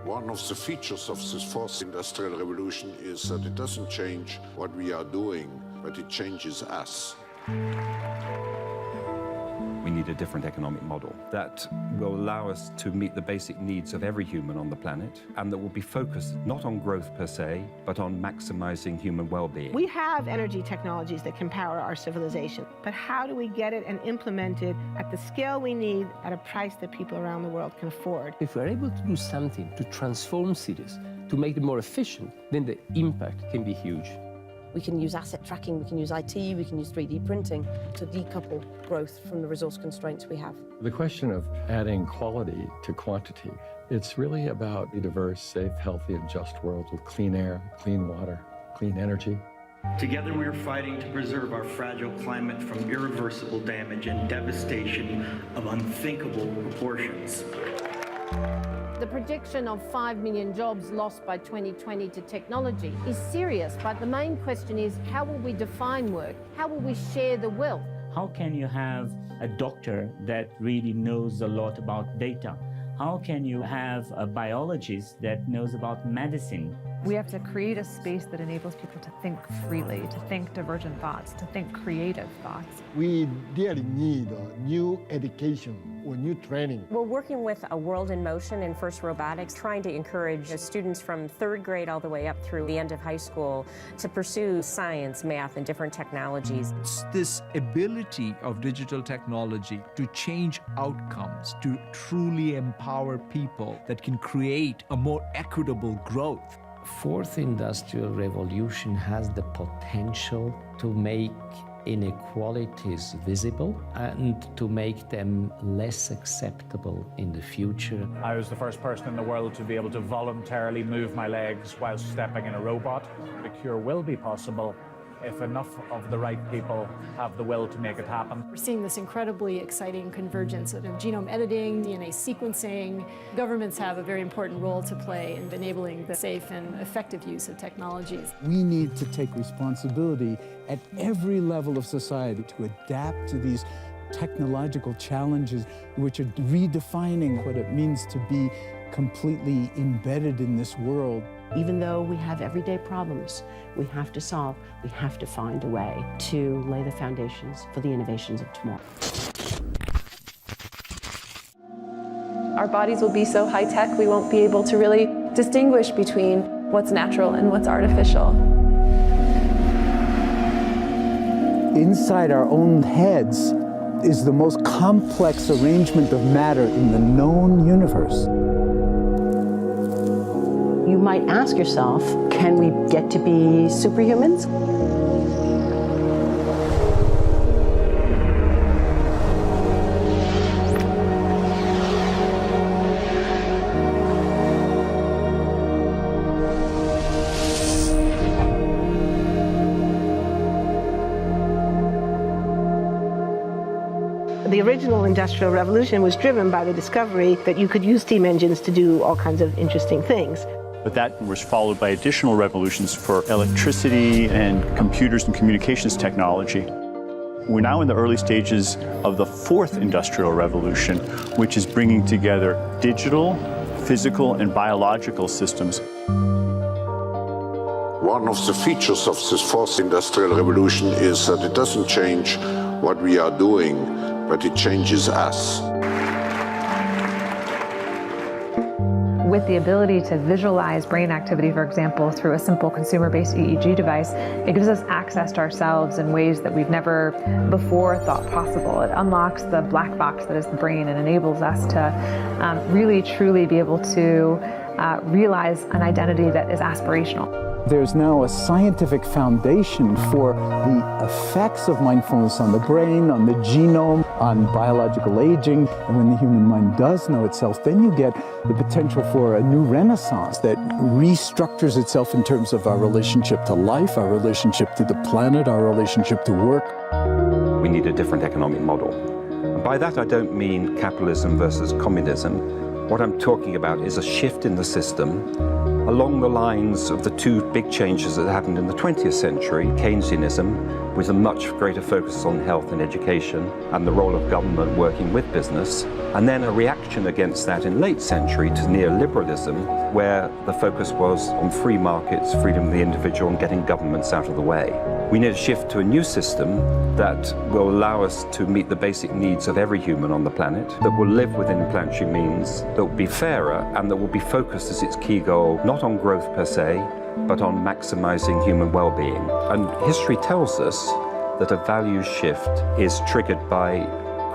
One of the features of this fourth industrial revolution is that it doesn't change what we are doing, but it changes us. We need a different economic model that will allow us to meet the basic needs of every human on the planet, and that will be focused not on growth per se, but on maximizing human well-being. We have energy technologies that can power our civilization, but how do we get it and implement it at the scale we need at a price that people around the world can afford? If we're able to do something to transform cities, to make them more efficient, then the impact can be huge. We can use asset tracking, we can use IT, we can use 3D printing to decouple growth from the resource constraints we have. The question of adding quality to quantity, it's really about a diverse, safe, healthy, and just world with clean air, clean water, clean energy. Together we are fighting to preserve our fragile climate from irreversible damage and devastation of unthinkable proportions. The prediction of 5 million jobs lost by 2020 to technology is serious, but the main question is, how will we define work? How will we share the wealth? How can you have a doctor that really knows a lot about data? How can you have a biologist that knows about medicine? We have to create a space that enables people to think freely, to think divergent thoughts, to think creative thoughts. We really need new education or new training. We're working with a World in Motion and FIRST Robotics, trying to encourage students from 3rd grade all the way up through the end of high school to pursue science, math, and different technologies. It's this ability of digital technology to change outcomes, to truly empower people that can create a more equitable growth. Fourth industrial revolution has the potential to make inequalities visible and to make them less acceptable in the future. I was the first person in the world to be able to voluntarily move my legs while stepping in a robot. The cure will be possible if enough of the right people have the will to make it happen. We're seeing this incredibly exciting convergence of genome editing, DNA sequencing. Governments have a very important role to play in enabling the safe and effective use of technologies. We need to take responsibility at every level of society to adapt to these technological challenges, which are redefining what it means to be completely embedded in this world. Even though we have everyday problems we have to solve, we have to find a way to lay the foundations for the innovations of tomorrow. Our bodies will be so high-tech, we won't be able to really distinguish between what's natural and what's artificial. Inside our own heads is the most complex arrangement of matter in the known universe. You might ask yourself, can we get to be superhumans? The original Industrial Revolution was driven by the discovery that you could use steam engines to do all kinds of interesting things. But that was followed by additional revolutions for electricity and computers and communications technology. We're now in the early stages of the fourth industrial revolution, which is bringing together digital, physical, and biological systems. One of the features of this fourth industrial revolution is that it doesn't change what we are doing, but it changes us. With the ability to visualize brain activity, for example, through a simple consumer-based EEG device, it gives us access to ourselves in ways that we've never before thought possible. It unlocks the black box that is the brain and enables us to really, truly be able to realize an identity that is aspirational. There's now a scientific foundation for the effects of mindfulness on the brain, on the genome, on biological aging. And when the human mind does know itself, then you get the potential for a new renaissance that restructures itself in terms of our relationship to life, our relationship to the planet, our relationship to work. We need a different economic model. And by that, I don't mean capitalism versus communism. What I'm talking about is a shift in the system along the lines of the two big changes that happened in the 20th century, Keynesianism, with a much greater focus on health and education and the role of government working with business, and then a reaction against that in late century to neoliberalism, where the focus was on free markets, freedom of the individual, and getting governments out of the way. We need a shift to a new system that will allow us to meet the basic needs of every human on the planet, that will live within planetary means, that will be fairer, and that will be focused as its key goal not on growth per se, but on maximizing human well-being. And history tells us that a values shift is triggered by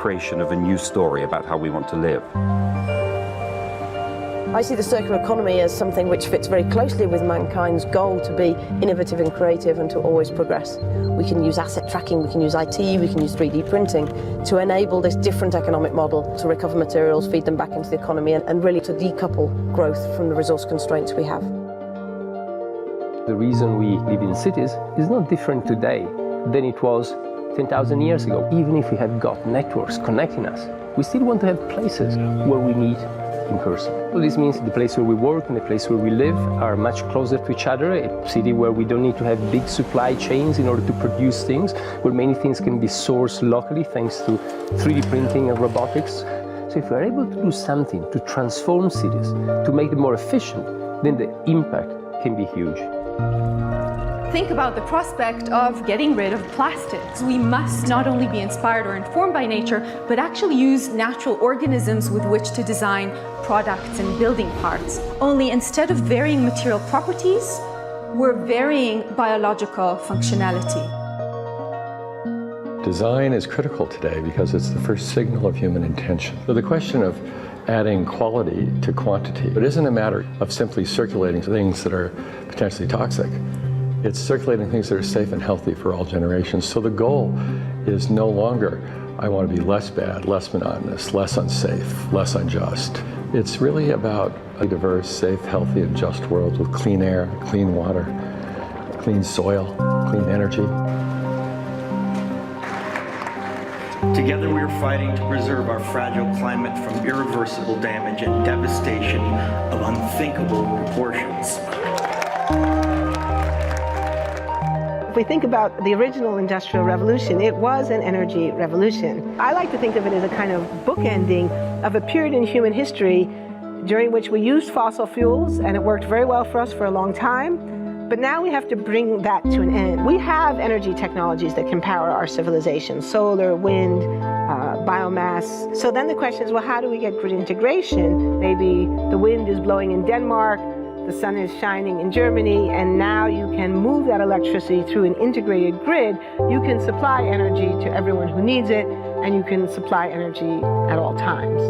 creation of a new story about how we want to live. I see the circular economy as something which fits very closely with mankind's goal to be innovative and creative and to always progress. We can use asset tracking, we can use IT, we can use 3D printing to enable this different economic model to recover materials, feed them back into the economy, and really to decouple growth from the resource constraints we have. The reason we live in cities is not different today than it was 10,000 years ago. Even if we have got networks connecting us, we still want to have places where we meet in person. So this means the place where we work and the place where we live are much closer to each other, a city where we don't need to have big supply chains in order to produce things, where many things can be sourced locally thanks to 3D printing and robotics. So if we're able to do something to transform cities, to make them more efficient, then the impact can be huge. Think about the prospect of getting rid of plastics. We must not only be inspired or informed by nature, but actually use natural organisms with which to design products and building parts. Only instead of varying material properties, we're varying biological functionality. Design is critical today because it's the first signal of human intention. So the question of adding quality to quantity, it isn't a matter of simply circulating things that are potentially toxic. It's circulating things that are safe and healthy for all generations. So the goal is no longer, I want to be less bad, less monotonous, less unsafe, less unjust. It's really about a diverse, safe, healthy, and just world with clean air, clean water, clean soil, clean energy. Together we are fighting to preserve our fragile climate from irreversible damage and devastation of unthinkable proportions. If we think about the original Industrial Revolution, it was an energy revolution. I like to think of it as a kind of bookending of a period in human history during which we used fossil fuels, and it worked very well for us for a long time. But now we have to bring that to an end. We have energy technologies that can power our civilization: solar, wind, biomass. So then the question is, well, how do we get grid integration? Maybe the wind is blowing in Denmark, the sun is shining in Germany, and now you can move that electricity through an integrated grid. You can supply energy to everyone who needs it, and you can supply energy at all times.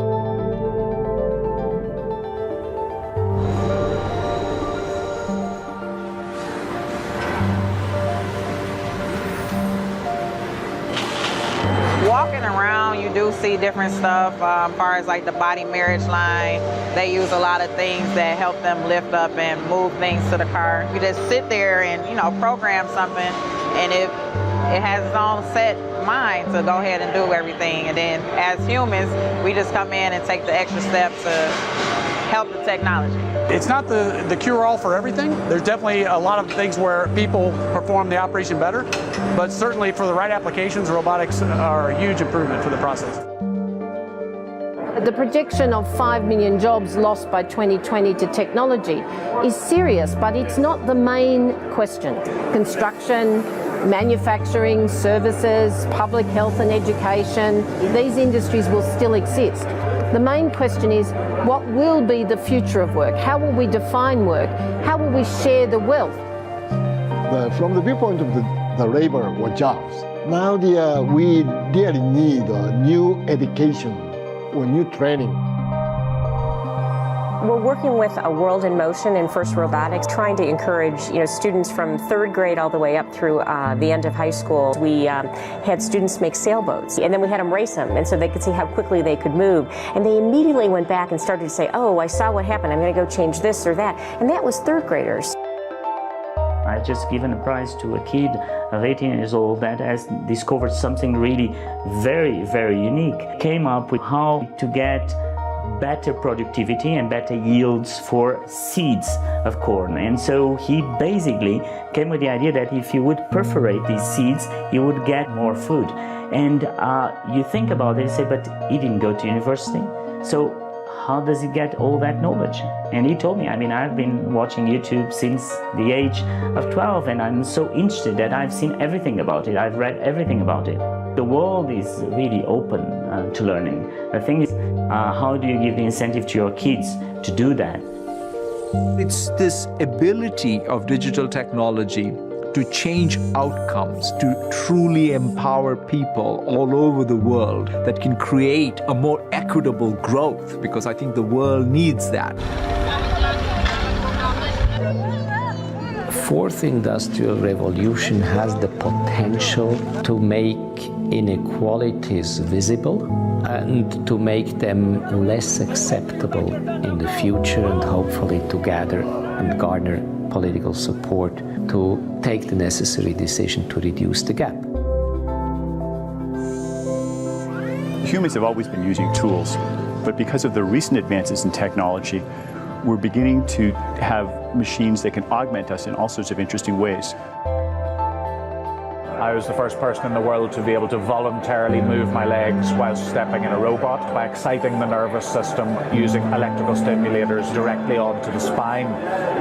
Walking around, you do see different stuff as far as like the body marriage line. They use a lot of things that help them lift up and move things to the car. You just sit there and, program something, and it has its own set mind to go ahead and do everything. And then as humans, we just come in and take the extra step to help the technology. It's not the cure-all for everything. There's definitely a lot of things where people perform the operation better, but certainly for the right applications, robotics are a huge improvement for the process. The projection of 5 million jobs lost by 2020 to technology is serious, but it's not the main question. Construction, manufacturing, services, public health and education, these industries will still exist. The main question is, what will be the future of work? How will we define work? How will we share the wealth? From the viewpoint of the labor or jobs, now we really need new education or new training. We're working with a World in Motion and FIRST Robotics, trying to encourage students from third grade all the way up through the end of high school. We had students make sailboats, and then we had them race them, and so they could see how quickly they could move. And they immediately went back and started to say, oh, I saw what happened, I'm going to go change this or that. And that was third graders. I just given a prize to a kid of 18 years old that has discovered something really very, very unique. Came up with how to get better productivity and better yields for seeds of corn. And so he basically came with the idea that if you would perforate these seeds, you would get more food. And you think about it and say, but he didn't go to university. So how does he get all that knowledge? And he told me, I mean, I've been watching YouTube since the age of 12, and I'm so interested that I've seen everything about it. I've read everything about it. The world is really open to learning. The thing is, how do you give the incentive to your kids to do that? It's this ability of digital technology to change outcomes, to truly empower people all over the world that can create a more equitable growth, because I think the world needs that. Fourth industrial revolution has the potential to make inequalities visible and to make them less acceptable in the future, and hopefully to gather and garner political support to take the necessary decision to reduce the gap. Humans have always been using tools, but because of the recent advances in technology, we're beginning to have machines that can augment us in all sorts of interesting ways. I was the first person in the world to be able to voluntarily move my legs while stepping in a robot by exciting the nervous system using electrical stimulators directly onto the spine.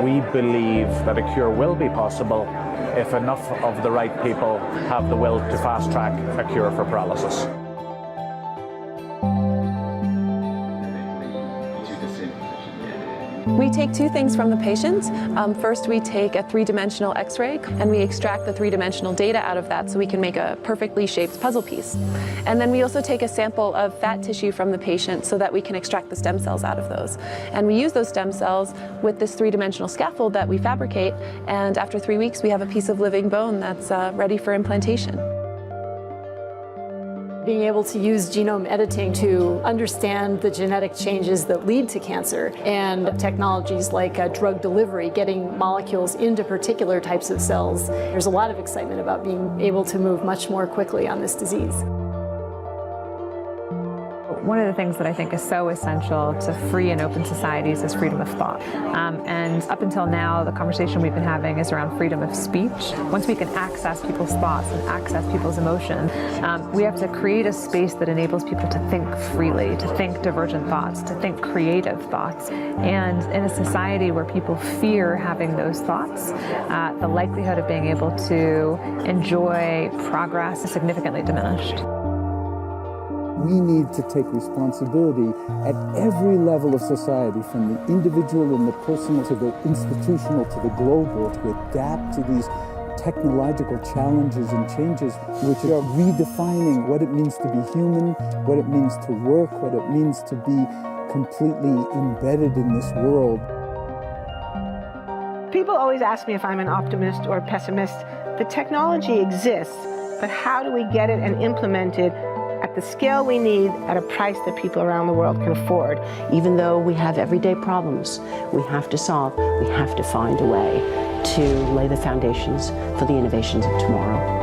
We believe that a cure will be possible if enough of the right people have the will to fast-track a cure for paralysis. We take two things from the patient. First, we take a three-dimensional X-ray and we extract the three-dimensional data out of that so we can make a perfectly shaped puzzle piece. And then we also take a sample of fat tissue from the patient so that we can extract the stem cells out of those. And we use those stem cells with this three-dimensional scaffold that we fabricate, and after 3 weeks we have a piece of living bone that's ready for implantation. Being able to use genome editing to understand the genetic changes that lead to cancer, and technologies like drug delivery, getting molecules into particular types of cells. There's a lot of excitement about being able to move much more quickly on this disease. One of the things that I think is so essential to free and open societies is freedom of thought. And up until now, the conversation we've been having is around freedom of speech. Once we can access people's thoughts and access people's emotion, we have to create a space that enables people to think freely, to think divergent thoughts, to think creative thoughts. And in a society where people fear having those thoughts, the likelihood of being able to enjoy progress is significantly diminished. We need to take responsibility at every level of society, from the individual and the personal to the institutional to the global, to adapt to these technological challenges and changes which are redefining what it means to be human, what it means to work, what it means to be completely embedded in this world. People always ask me if I'm an optimist or a pessimist. The technology exists, but how do we get it and implement it at the scale we need at a price that people around the world can afford? Even though we have everyday problems we have to solve, we have to find a way to lay the foundations for the innovations of tomorrow.